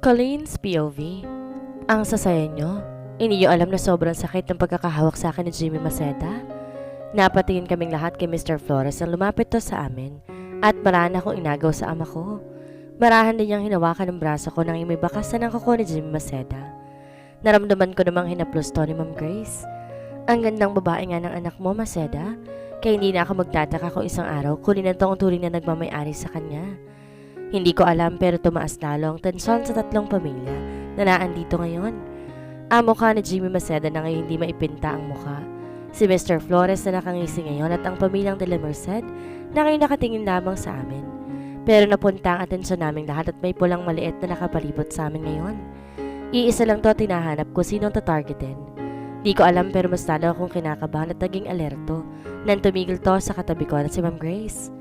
Colleen's POV. Ang sasaya nyo. Hindi nyo alam na sobrang sakit ng pagkakahawak sa akin ni Jimmy Maceda. Napatingin kaming lahat kay Mr. Flores nang lumapit to sa amin at marahan akong inagaw sa ama ko. Marahan din niyang hinawakan ng braso ko nang may bakasan ng kuko ni Jimmy Maceda. Naramdaman ko namang hinaplos to ni Ma'am Grace. Ang gandang babae nga ng anak mo, Maceda, kaya hindi na ako magtataka kung isang araw kunin na tong turing na nagmamayari sa kanya. Hindi ko alam pero tumaas lalo ang tensyon sa tatlong pamilya na naandito ngayon. Ang mukha ni Jimmy Maceda na ngayon hindi maipinta ang mukha. Si Mr. Flores na nakangisi ngayon at ang pamilyang de la Merced na ngayon nakatingin lamang sa amin. Pero napunta ang atensyon naming lahat at may pulang maliit na nakapalibot sa amin ngayon. Iisa lang to at hinahanap ko sinong tatargetin. Di ko alam pero mas lalo akong kinakabahan at naging alerto nang tumigil to sa katabi ko na si Ma'am Grace.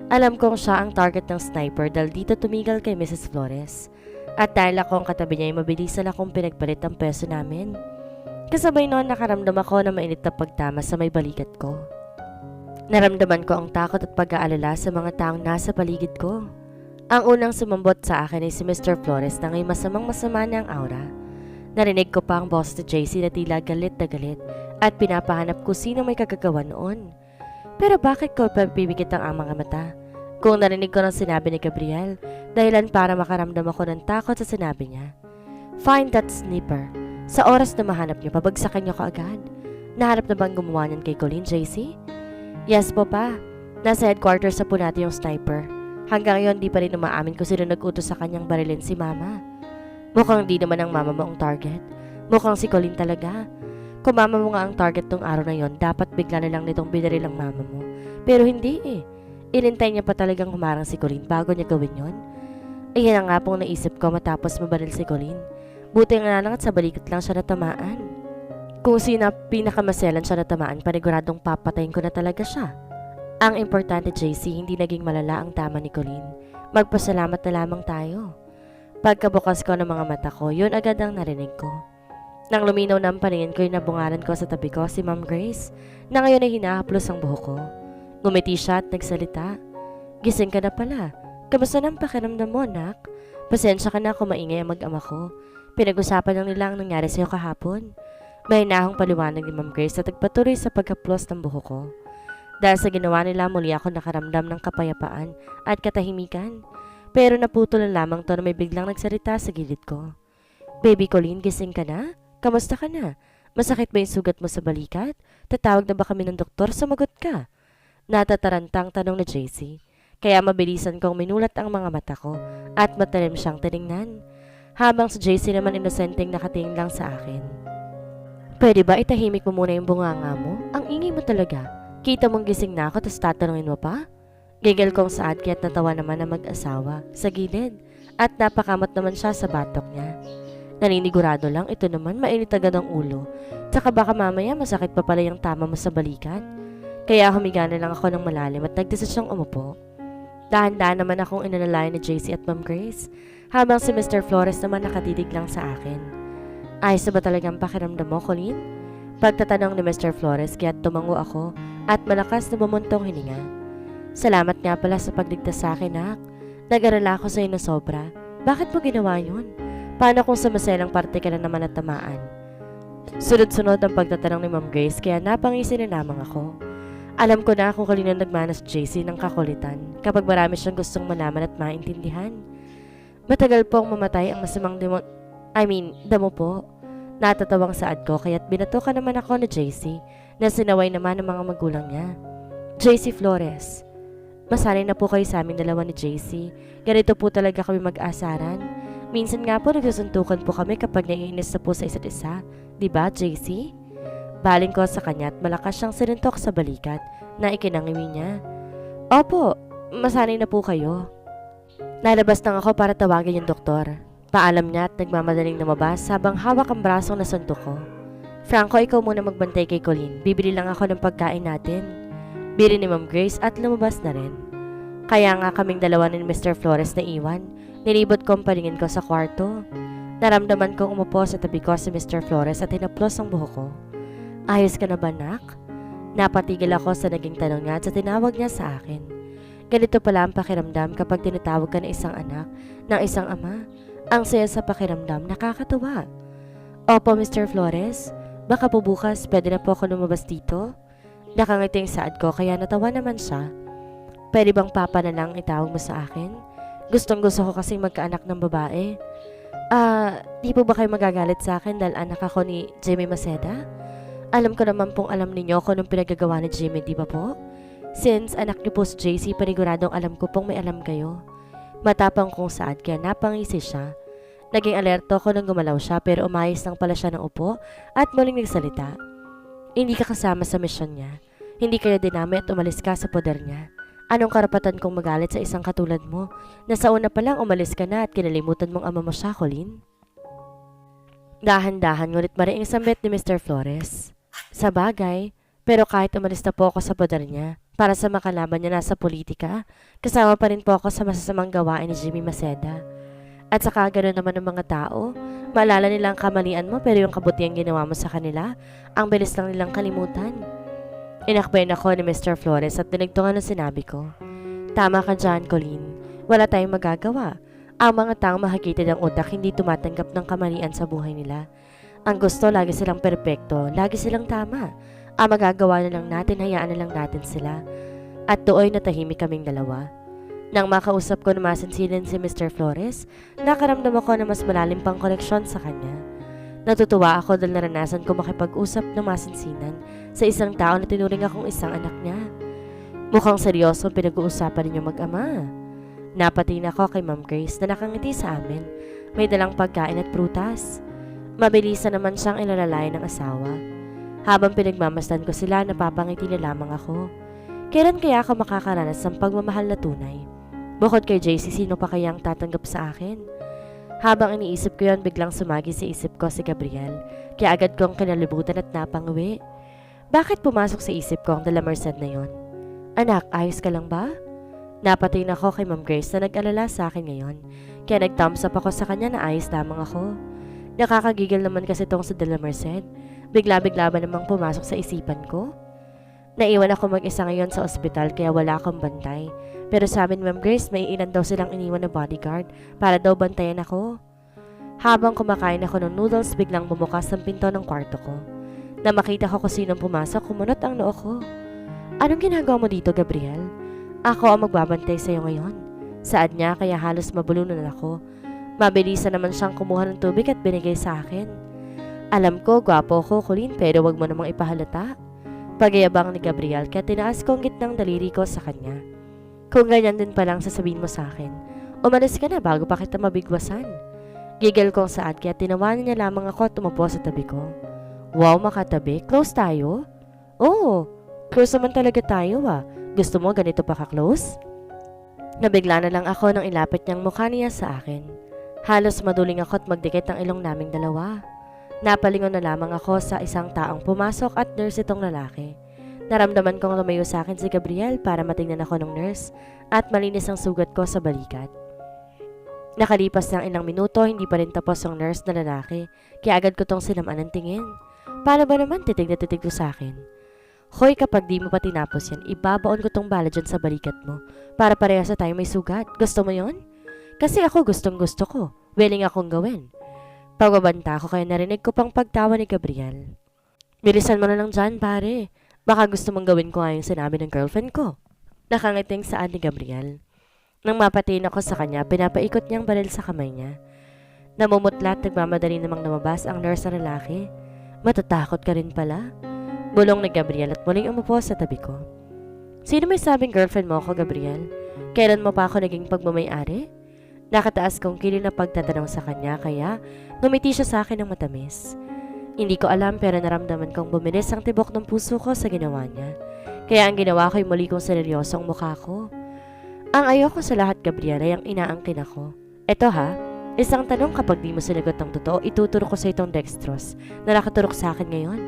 Alam kong siya ang target ng sniper dahil dito tumigil kay Mrs. Flores. At dahil ako ang katabi niya ay mabilisan akong pinagpalit ang peso namin. Kasabay noon nakaramdam ako na mainit na pagtama sa may balikat ko. Naramdaman ko ang takot at pag-aalala sa mga taong nasa paligid ko. Ang unang sumambot sa akin ay si Mr. Flores na ngayon masamang-masama na ang aura. Narinig ko pa ang boss ni JC na tila galit na galit at pinapahanap ko sino may kagagawa noon. Pero bakit ko papibigit ang mga mata? Kung narinig ko ng sinabi ni Gabriel, dahilan para makaramdam ako ng takot sa sinabi niya. Find that sniper. Sa oras na mahanap niyo, pabagsakan niyo kaagad. Nahanap na bang gumawa niyan kay Colleen, JC? Yes po pa. Nasa headquarters na po natin yung sniper. Hanggang ngayon di pa rin umaamin kung sino nag-utos sa kanyang barilin si mama. Mukhang di naman ang mama mo ang target. Mukhang si Colleen talaga. Kung mama mo nga ang target tong araw na yon, dapat bigla na lang nitong binaril ang mama mo. Pero hindi eh. Inintay niya pa talagang humarang si Colleen bago niya gawin yon. Ayan ang nga pong naisip ko matapos mabaril si Colleen. Buti nga lang at sa balikat lang siya natamaan. Kung sino pinakamaselan siya natamaan, paniguradong papatayin ko na talaga siya. Ang importante, JC, hindi naging malala ang tama ni Colleen. Magpasalamat na lamang tayo. Pagkabukas ko ng mga mata ko, yun agad ang narinig ko. Nang luminaw na ang paningin ko, nabungaran ko sa tabi ko si Ma'am Grace, na ngayon ay hinahaplos ang buhok ko. Ngumiti siya at nagsalita. Gising ka na pala. Kamusta ng pakiramdam mo, nak? Pasensya ka na kung maingay ang mag-ama ko. Pinag-usapan lang nila ang nangyari sa'yo kahapon. May hinahong paliwanag ni Ma'am Grace na nagpatuloy sa pagkaplos ng buhok ko. Dahil sa ginawa nila, muli ako nakaramdam ng kapayapaan at katahimikan. Pero naputol na lamang to na may biglang nagsalita sa gilid ko. Baby Colleen, gising ka na? Kamusta ka na? Masakit ba yung sugat mo sa balikat? Tatawag na ba kami ng doktor? Sumagot ka. Natatarantang tanong ni JC. Kaya mabilisan kong minulat ang mga mata ko at matalim siyang tiningnan. Habang si JC naman inosenteng nakatingin lang sa akin. Pwede ba itahimik mo muna yung bunganga mo? Ang ingay mo talaga. Kita mong gising na ako tapos tatanungin mo pa? Gigil kong saad kaya't natawa naman ang mag-asawa sa gilid at napakamot naman siya sa batok niya. Naninigurado lang, ito naman mainit agad ang ulo. Tsaka baka mamaya masakit pa pala yung tama mo sa balikat. Kaya humiga na lang ako ng malalim at nagdesisyong umupo. Dahan-dahan naman akong inalalayan ni JC at Ma'am Grace, habang si Mr. Flores naman nakatitig lang sa akin. Ayos na ba talagang pakiramdam mo, Colleen? Pagtatanong ni Mr. Flores kaya't tumango ako at malakas na bumuntong hininga. Salamat nga pala sa pagligtas sa akin, nak. Nag-alala ako sa iyo na sobra. Bakit mo ginawa yun? Paano kung sa maselang parte ka na naman natamaan? Sunod-sunod ang pagtatanong ni Ma'am Grace kaya napangisi na lamang ako. Alam ko na kung kanino nagmanas JC ng kakulitan kapag marami siyang gustong malaman at maintindihan. Matagal pong mamatay ang masamang damo po. Natatawang saad ko kaya't binatukan naman ako ni JC na sinaway naman ng mga magulang niya. JC Flores, masanay na po kayo sa aming dalawa ni JC. Ganito po talaga kami mag-asaran. Minsan nga po nagsusuntukan po kami kapag naiinis na po sa isa't isa. Diba, JC? Baling ko sa kanya at malakas siyang sinuntok sa balikat na ikinangiwi niya. Opo, masanay na po kayo. Nalabas lang ako para tawagin yung doktor. Paalam niya at nagmamadaling lumabas habang hawak ang brasong nasuntok ko. Franco, ikaw muna magbantay kay Colleen. Bibili lang ako ng pagkain natin. Bili ni Ma'am Grace at lumabas na rin. Kaya nga kaming dalawa ni Mr. Flores na iwan. Nilibot ko ang paningin ko sa kwarto. Naramdaman kong umupo sa tabi ko si Mr. Flores at hinaplos ang buhok ko. Ayos ka na ba, nak? Napatigil ako sa naging tanong niya at sa tinawag niya sa akin. Ganito pala ang pakiramdam kapag tinatawag ka ng isang anak, ng isang ama. Ang saya sa pakiramdam, nakakatuwa. Opo, Mr. Flores. Baka po bukas pwede na po ako lumabas dito? Nakangiting saad ko kaya natawa naman siya. Pwede bang papa na lang itawag mo sa akin? Gustong gusto ko kasing magkaanak ng babae. Di po ba kayo magagalit sa akin dahil anak ako ni Jimmy Maceda? Alam ko naman pong alam ninyo kung anong pinagagawa ni Jimmy, di ba po? Since anak niyo po si JC, paniguradong alam ko pong may alam kayo. Matapang kong saad kaya napangisi siya. Naging alerto ko nang gumalaw siya pero umayos lang pala siya ng upo at muling nagsalita. Hindi ka kasama sa misyon niya. Hindi kayo dinami at umalis ka sa poder niya. Anong karapatan kong magalit sa isang katulad mo na sa una pa lang umalis ka na at kinalimutan mong ama mo siya, Colleen? Dahan-dahan ngunit mariing sambit ni Mr. Flores. Sa bagay, pero kahit umalis na po ako sa poder niya para sa makalaban niya nasa politika, kasama pa rin po ako sa masasamang gawain ni Jimmy Maceda. At saka gano'n naman ng mga tao, maalala nilang kamalian mo pero yung kabutiang ginawa mo sa kanila, ang bilis lang nilang kalimutan. Inakbayan ako ni Mr. Flores at dinigtungan ang sinabi ko. Tama ka dyan, Colleen. Wala tayong magagawa. Ang mga taong mahagitid ang utak hindi tumatanggap ng kamalian sa buhay nila. Ang gusto, lagi silang perpekto, lagi silang tama. Ang magagawa na lang natin, hayaan na lang natin sila. At doon natahimik kaming dalawa. Nang makausap ko na masinsinan si Mr. Flores, nakaramdam ako na mas malalim pang koneksyon sa kanya. Natutuwa ako dahil naranasan ko makipag-usap ng masinsinan sa isang tao na tinuring akong isang anak niya. Mukhang seryoso pinag-uusapan ninyo mag-ama. Napatingin ako kay Ma'am Grace na nakangiti sa amin. May dalang pagkain at prutas. Mabilisan naman siyang ilalalay ng asawa. Habang pinagmamasdan ko sila, napapangiti na lamang ako. Kailan kaya ako makakaranas ng pagmamahal na tunay? Bukod kay JC, sino pa kayang tatanggap sa akin? Habang iniisip ko yon, biglang sumagi sa isip ko si Gabriel. Kaya agad kong kinalibutan at napanguwi. Bakit pumasok sa isip ko ang dala Merced na yon? Anak, ayos ka lang ba? Napatingin ako kay Ma'am Grace na nag-alala sa akin ngayon. Kaya nag-thumbs up ako sa kanya na ayos lamang ako. Nakakagigil naman kasi tong sa dala Merced. Bigla-bigla ba namang pumasok sa isipan ko? Naiwan ako mag-isa ngayon sa ospital kaya wala akong bantay. Pero sabi ni Ma'am Grace, may ilan daw silang iniwan na bodyguard para daw bantayan ako. Habang kumakain ako ng noodles, biglang bumukas ang pinto ng kwarto ko. Na makita ko kung sinong pumasok, kumunot ang noo ko. Anong ginagawa mo dito, Gabriel? Ako ang magbabantay sa'yo ngayon. Saad niya kaya halos mabulunan ako. Mabilisan naman siyang kumuha ng tubig at binigay sa akin. Alam ko, gwapo ko, Colleen, pero wag mo namang ipahalata. Pagayabang ni Gabriel kaya tinaas kong gitnang daliri ko sa kanya. Kung ganyan din palang sasabihin mo sa akin, umalis ka na bago pa kita mabigwasan. Gigil kong saad kaya tinawanan niya lamang ako at umupo sa tabi ko. Wow, makatabi. Close tayo? Oo, close naman talaga tayo ah. Gusto mo ganito pa ka-close? Nabigla na lang ako nang ilapit niyang mukha niya sa akin. Halos maduling ako at magdikit ang ilong naming dalawa. Napalingon na lamang ako sa isang taong pumasok at nurse itong lalaki. Naramdaman kong lumayo sa akin si Gabriel para matingnan ako ng nurse at malinis ang sugat ko sa balikat. Nakalipas ng ilang minuto, hindi pa rin tapos ang nurse na lalaki, kaya agad ko tong sinamaan ng tingin. Paano ba naman titig na titig ko sa akin? Hoy, kapag di mo pa tinapos yan, ibabaon ko tong bala dyan sa balikat mo para parehas na tayo may sugat. Gusto mo yon? Kasi ako gustong gusto ko. Willing akong gawin. Pagbabanta ko kaya narinig ko pang pagtawa ni Gabriel. Bilisan mo na lang dyan, pare. Baka gusto mong gawin ko nga yung sinabi ng girlfriend ko. Nakangiting saan ni Gabriel. Nang mapatiin ako sa kanya, pinapaikot niyang baril sa kamay niya. Namumutla at nagmamadali namang lumabas ang nurse na lalaki. Matatakot ka rin pala? Bulong ni Gabriel at muling umupo sa tabi ko. Sino may sabing girlfriend mo ako, Gabriel? Kailan mo pa ako naging pagmamayari? Nakataas kong kilid na pagtatanong sa kanya kaya ngumiti siya sa akin ng matamis. Hindi ko alam pero naramdaman kong bumilis ang tibok ng puso ko sa ginawa niya. Kaya ang ginawa ko ay muli kong seryosong mukha ko. Ang ayoko sa lahat, Gabriel, ay ang inaangkin ako. Eto ha, isang tanong kapag di mo sinagot ng totoo, ituturo ko sa itong dextrose na nakaturok sa akin ngayon.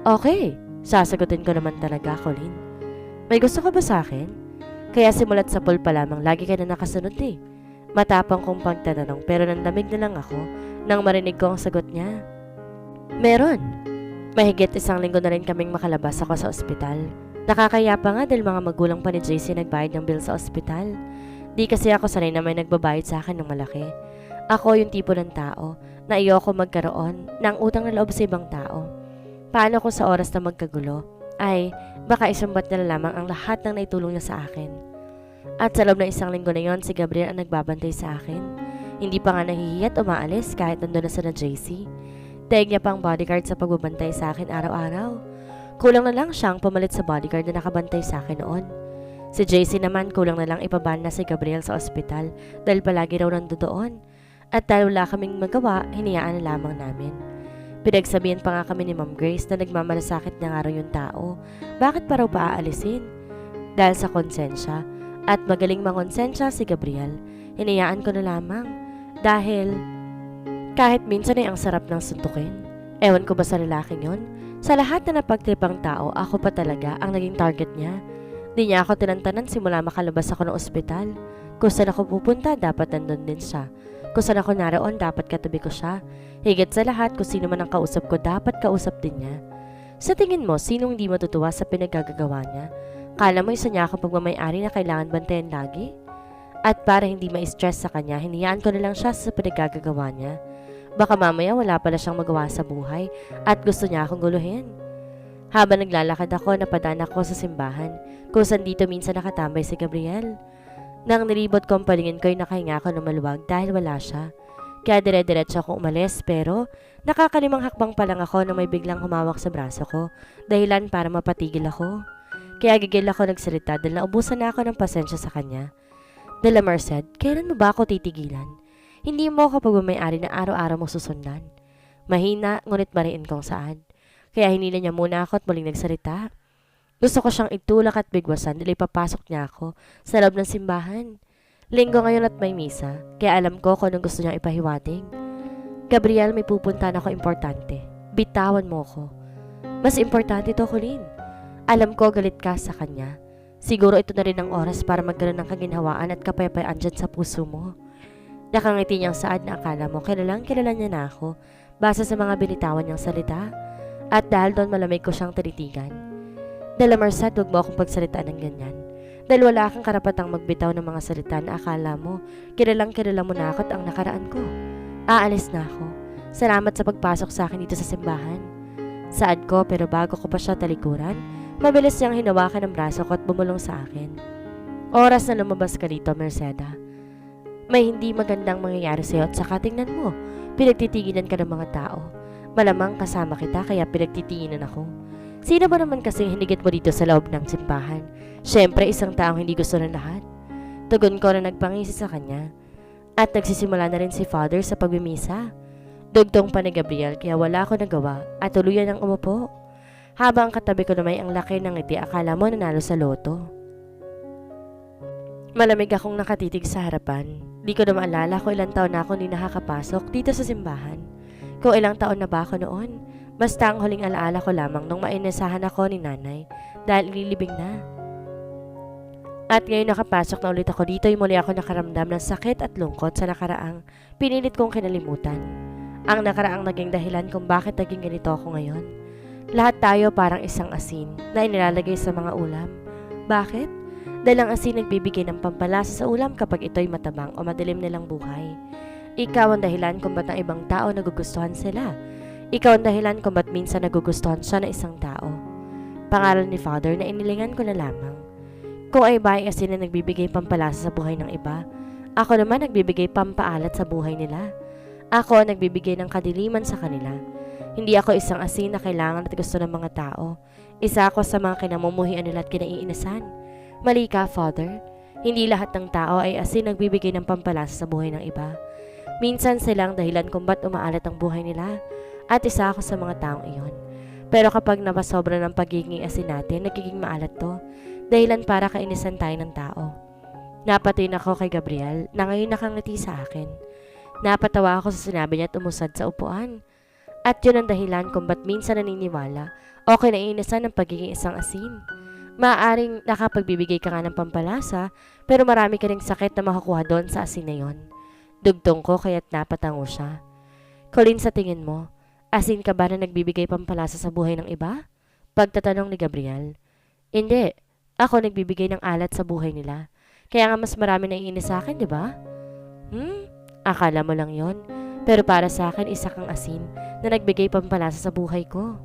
Okay, sasagutin ko naman talaga, Colleen. May gusto ka ba sa akin? Kaya simulat sa pool pa lamang, lagi ka na nakasunod eh. Matapang kong pagtatanong pero nanlamig na lang ako nang marinig ko ang sagot niya. Meron. Mahigit 1 linggo na rin kaming makalabas ako sa ospital. Nakakaya pa nga dahil mga magulang pa ni JC nagbayad ng bill sa ospital. Di kasi ako sanay na may nagbabayad sa akin ng malaki. Ako yung tipo ng tao na ayoko magkaroon ng utang na loob sa ibang tao. Paano kung sa oras na magkagulo ay baka isumbat na lamang ang lahat ng naitulong niya sa akin. At sa loob ng isang linggo na yon, si Gabriel ang nagbabantay sa akin. Hindi pa nga nahihiyat umaalis kahit nandun na sa na JC. Daig niya pang bodyguard sa pagbabantay sa akin araw-araw. Kulang na lang siyang pumalit sa bodyguard na nakabantay sa akin noon. Si JC naman kulang na lang ipaban na si Gabriel sa ospital dahil palagi raw nandoon. At dahil wala kaming magawa, hinayaan na lamang namin. Pinagsabihan pa nga kami ni Ma'am Grace na nagmamalasakit na nga raw yung tao. Bakit pa raw paaalisin? Dahil sa konsensya. At magaling mangonsensya si Gabriel, hinayaan ko na lamang. Dahil kahit minsan ay ang sarap ng suntukin. Ewan ko ba sa lalaking yon? Sa lahat na napagtripang tao, ako pa talaga ang naging target niya. Di niya ako tinantanan simula makalabas ako ng ospital. Kung saan ako pupunta, dapat nandun din siya. Kung saan ako naroon, dapat katabi ko siya. Higit sa lahat, kung sino man ang kausap ko, dapat kausap din niya. Sa tingin mo, sinong hindi matutuwa sa pinagagagawa niya? Kala mo isa niya akong pagmamayari na kailangan bantayan lagi? At para hindi ma-stress sa kanya, hinayaan ko na lang siya sa pinagagagawa niya. Baka mamaya wala pala siyang magawa sa buhay at gusto niya akong guluhin. Habang naglalakad ako, napadaan ako sa simbahan kung saan dito minsan nakatambay si Gabriel. Nang nilibot ko ang palingin ko ay nakahinga ako ng maluwag dahil wala siya. Kaya dire-diretso akong umalis pero nakakalimang hakbang pa lang ako na may biglang humawak sa braso ko dahilan para mapatigil ako. Kaya gigil ako nagsalita dahil naubusan na ako ng pasensya sa kanya. Dela Merced, kailan mo ba ako titigilan? Hindi mo ako pagmamayari na araw-araw mo susundan. Mahina ngunit mariin kung saan. Kaya hinila niya muna ako at muling nagsalita. Gusto ko siyang itulak at bigwasan dahil ipapasok niya ako sa loob ng simbahan. Linggo ngayon at may misa, kaya alam ko kung anong gusto niyang ipahiwating. Gabriel, may pupuntahan ako importante. Bitawan mo ko. Mas importante to, Colleen. Alam ko galit ka sa kanya. Siguro ito na rin ang oras para magkaroon ng kaginhawaan at kapayapaan dyan sa puso mo. Nakangiti niyang saad na akala mo kilala niya na ako base sa mga binitawan niyang salita. At dahil doon malamig ko siyang tinitigan. Dela Merced, huwag mo akong pagsalitaan ng ganyan. Dahil wala kang karapatang magbitaw ng mga salita na akala mo, kilala mo na ako at ang nakaraan ko. Aalis na ako. Salamat sa pagpasok sa akin dito sa simbahan. Saad ko pero bago ko pa siya talikuran, mabilis niyang hinawakan ang braso ko at bumulong sa akin. Oras na lumabas ka dito, Merceda. May hindi magandang mangyayari sa'yo at saka tingnan mo, pinagtitiginan ka ng mga tao. Malamang kasama kita kaya pinagtitinginan ako. Sino ba naman kasi hinigit mo dito sa loob ng simbahan? Siyempre isang taong hindi gusto ng lahat. Tugon ko na nagpangisi sa kanya. At nagsisimula na rin si Father sa pagmimisa. Dugtong pa ni Gabriel kaya wala ako nagawa at tuluyan ang umupo. Habang katabi ko na may ang laki ng ngiti, akala mo nanalo sa loto. Malamig akong nakatitig sa harapan. Di ko na maalala kung ilang taon na ako hindi nakakapasok dito sa simbahan. Kung ilang taon na ba ako noon. Basta ang huling alaala ko lamang nung mainasahan ako ni nanay dahil ililibing na. At ngayon nakapasok na ulit ako dito ay muli ako nakaramdam ng sakit at lungkot sa nakaraang pinilit kong kinalimutan. Ang nakaraang naging dahilan kung bakit naging ganito ako ngayon. Lahat tayo parang isang asin na inilalagay sa mga ulam. Bakit? Dahil ang asin nagbibigay ng pampalasa sa ulam kapag ito'y matabang o madilim nilang buhay. Ikaw ang dahilan kung ba't ang ibang tao nagugustuhan sila. Ikaw ang dahilan kung ba't minsan nagugustuhan siya ng isang tao. Pangalan ni Father na inilingan ko na lamang. Kung ay ba ay asin na nagbibigay pampalasa sa buhay ng iba, ako naman nagbibigay pampaalat sa buhay nila. Ako ang nagbibigay ng kadiliman sa kanila. Hindi ako isang asin na kailangan at gusto ng mga tao. Isa ako sa mga kinamumuhian nila at kinaiinasan. Mali ka, Father. Hindi lahat ng tao ay asin nagbibigay ng pampalasa sa buhay ng iba. Minsan silang dahilan kung ba't umaalat ang buhay nila. At isa ako sa mga taong iyon. Pero kapag napasobra ng pagiging asin natin, nagiging maalat to. Dahilan para kainisan tayo ng tao. Napatin ako kay Gabriel na ngayon nakangiti sa akin. Napatawa ako sa sinabi niya at umusad sa upuan. At yun ang dahilan kung ba't minsan naniniwala o kinainisan ng pagiging isang asin. Maaaring nakapagbibigay ka nga ng pampalasa pero marami ka ring sakit na makukuha doon sa asin na yon. Dugtong ko kaya't napatango siya. Colleen, sa tingin mo, asin ka ba na nagbibigay pampalasa sa buhay ng iba? Pagtatanong ni Gabriel. Hindi. Ako nagbibigay ng alat sa buhay nila. Kaya nga mas marami na iinis sa akin, di ba? Akala mo lang yon, pero para sa akin isa kang asin na nagbigay pampalasa sa buhay ko.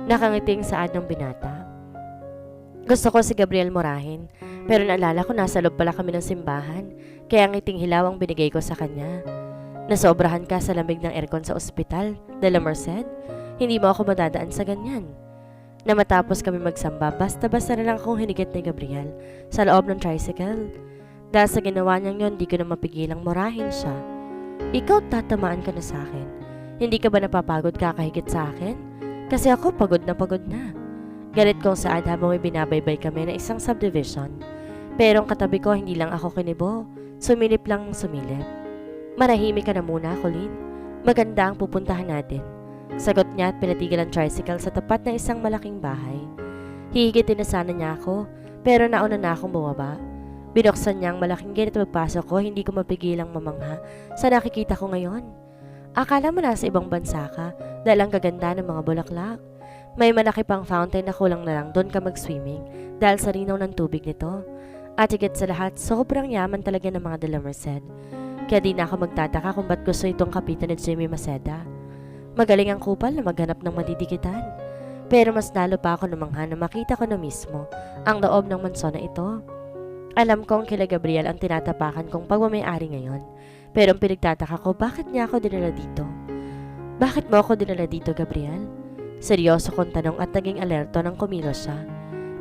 Nakangiting saad ng binata. Gusto ko si Gabriel murahin, pero naalala ko nasa loob pala kami ng simbahan, kaya ngiting hilaw ang binigay ko sa kanya. Nasobrahan ka sa lamig ng aircon sa ospital, de la Merced? Hindi mo ako madadaan sa ganyan. Na matapos kami magsamba, basta-basta na lang akong hinigit ni Gabriel sa loob ng tricycle. Dahil sa ginawa niyang yon, di ko na mapigilang murahin siya. Ikaw tatamaan ka na sa akin. Hindi ka ba napapagod kakahigit sa akin? Kasi ako pagod na. Galit kong saad habang may binabaybay kami na isang subdivision. Pero ang katabi ko hindi lang ako kinibo. Sumilip lang sumilip. Marahimik ka na muna, Colleen. Maganda ang pupuntahan natin. Sagot niya at pinatigil ang tricycle sa tapat ng isang malaking bahay. Hihigitin na sana niya ako, pero nauna na akong bumaba. Binuksan niya ang malaking gate at pagpasok ko, hindi ko mapigilang mamangha sa nakikita ko ngayon. Akala mo nasa ibang bansa ka dahil ang gaganda ng mga bulaklak. May malaki pang fountain na kulang na lang doon ka mag-swimming dahil sa rinaw ng tubig nito. At higit sa lahat, sobrang yaman talaga ng mga de la Merced. Kaya di na ako magtataka kung ba't gusto itong kapitan ni Jimmy Maceda. Magaling ang kupal na maghanap ng madidikitan. Pero mas lalo pa ako namangha na makita ko na mismo ang loob ng mansyon na ito. Alam kong kila Gabriel ang tinatapakan kong pagmamayari ngayon. Pero ang pinagtataka ko, bakit niya ako dinala dito? Bakit mo ako dinala dito, Gabriel? Seryoso kong tanong at naging alerto nang kumilos siya.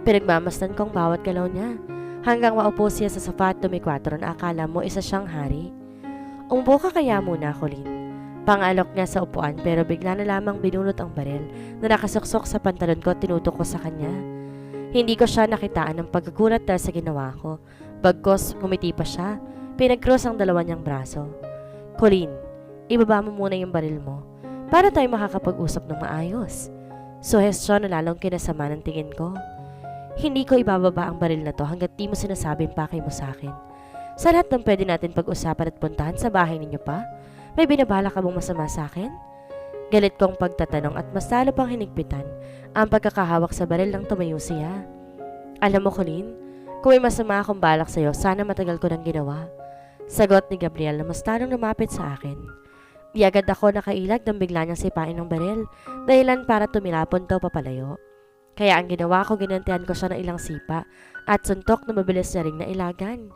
Pinagmamasdan kong bawat galaw niya. Hanggang maupo siya sa sofa at tumikwato na akala mo isa siyang hari. Umupo ka kaya muna, Colleen. Pangalok niya sa upuan pero bigla na lamang binunot ang baril na nakasuksok sa pantalon ko at tinutok ko sa kanya. Hindi ko siya nakitaan ng pagkagulat dahil sa ginawa ko. Bagkos, ngumiti pa siya. Pinag-cross ang dalawa niyang braso. Colleen, ibaba mo muna yung baril mo para tayo makakapag-usap ng maayos. Suhestyon na lalong kinasama ng tingin ko. Hindi ko ibababa ang baril na to hanggat di mo sinasabing pakay mo sa akin. Sa lahat ng pwede natin pag-usapan at puntahan sa bahay ninyo pa, may binabala ka bang masama sa akin? Galit kong pagtatanong at mas lalo pang hinigpitan ang pagkakahawak sa baril ng tumayo siya. Alam mo, Colleen, kung may masama akong balak sa'yo, sana matagal ko nang ginawa. Sagot ni Gabriel na mas lalong lumapit sa akin. Di agad ako nakailag nang bigla niyang sipain ng baril, dahilan para tumilapon daw papalayo. Kaya ang ginawa ko, ginantihan ko siya ng ilang sipa at suntok na mabilis na ring nailagan.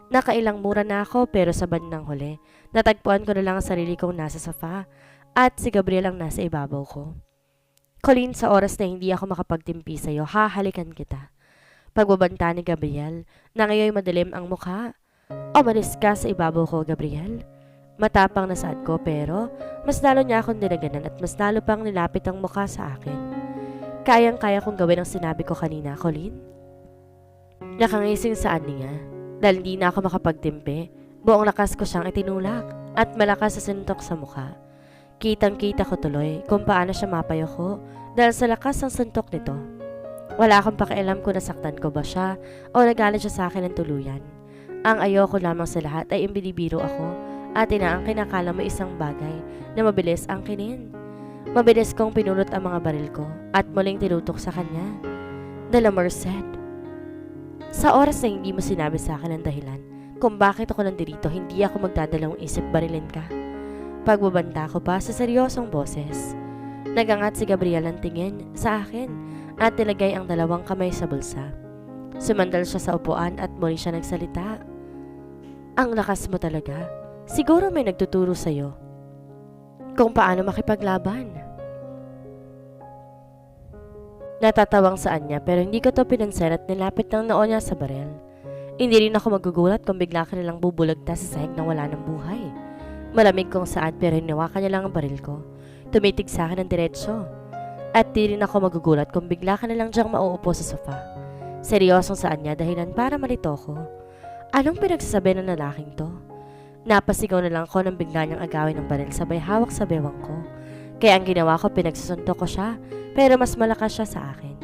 Nakailang mura na ako pero sa bandang huli, natagpuan ko na lang ang sarili kong nasa sofa at si Gabriel ang nasa ibabaw ko. Colleen, sa oras na hindi ako makapagtimpi sa'yo, hahalikan kita. Pagbabanta ni Gabriel, na ngayon madilim ang mukha. Umalis ka sa ibabaw ko, Gabriel. Matapang na saad ko pero mas lalo niya akong dinaganan at mas lalo pang nilapit ang mukha sa akin. Kayang-kaya kong gawin ang sinabi ko kanina, Colleen. Nakangising saan niya. Dahil hindi na ako makapagtimpi, buong lakas ko siyang itinulak at malakas sa sintok sa mukha. Kitang-kita ko tuloy kung paano siya mapayoko dahil sa lakas ng suntok nito. Wala akong pakialam kung nasaktan ko ba siya o nagalit siya sa akin ng tuluyan. Ang ayoko lamang sa lahat ay imbinibiro ako at ang kinakala mo isang bagay na mabilis ang kinin. Mabilis kong pinulot ang mga baril ko at muling tinutok sa kanya. De la Merced. Sa oras na hindi mo sinabi sa akin ang dahilan kung bakit ako nandito, hindi ako magdadalawang isip barilin ka. Pagbabanta ko pa sa seryosong boses. Nagangat si Gabriel ang tingin sa akin at nilagay ang dalawang kamay sa bulsa. Sumandal siya sa upuan at muli siya nagsalita. Ang lakas mo talaga. Siguro may nagtuturo sa'yo kung paano makipaglaban. Natatawang saan niya pero hindi ko to pinansin at nilapit ng noo niya sa baril. Hindi rin ako magugulat kung bigla ka nilang bubulagta sa sahig nang wala ng buhay. Malamig kong saad pero hinawakan niya lang ang baril ko. Tumitig sa akin ng diretsyo. At di rin ako magugulat kung bigla ka nilang diyang mauupo sa sofa. Seryosong saan niya dahilan para malito ko. Anong pinagsasabi ng lalaking to? Napasigaw na lang ko nang bigla niyang agawin ng baril sabay hawak sa bewang ko. Kaya ang ginawa ko, pinagsusuntok ko siya pero mas malakas siya sa akin.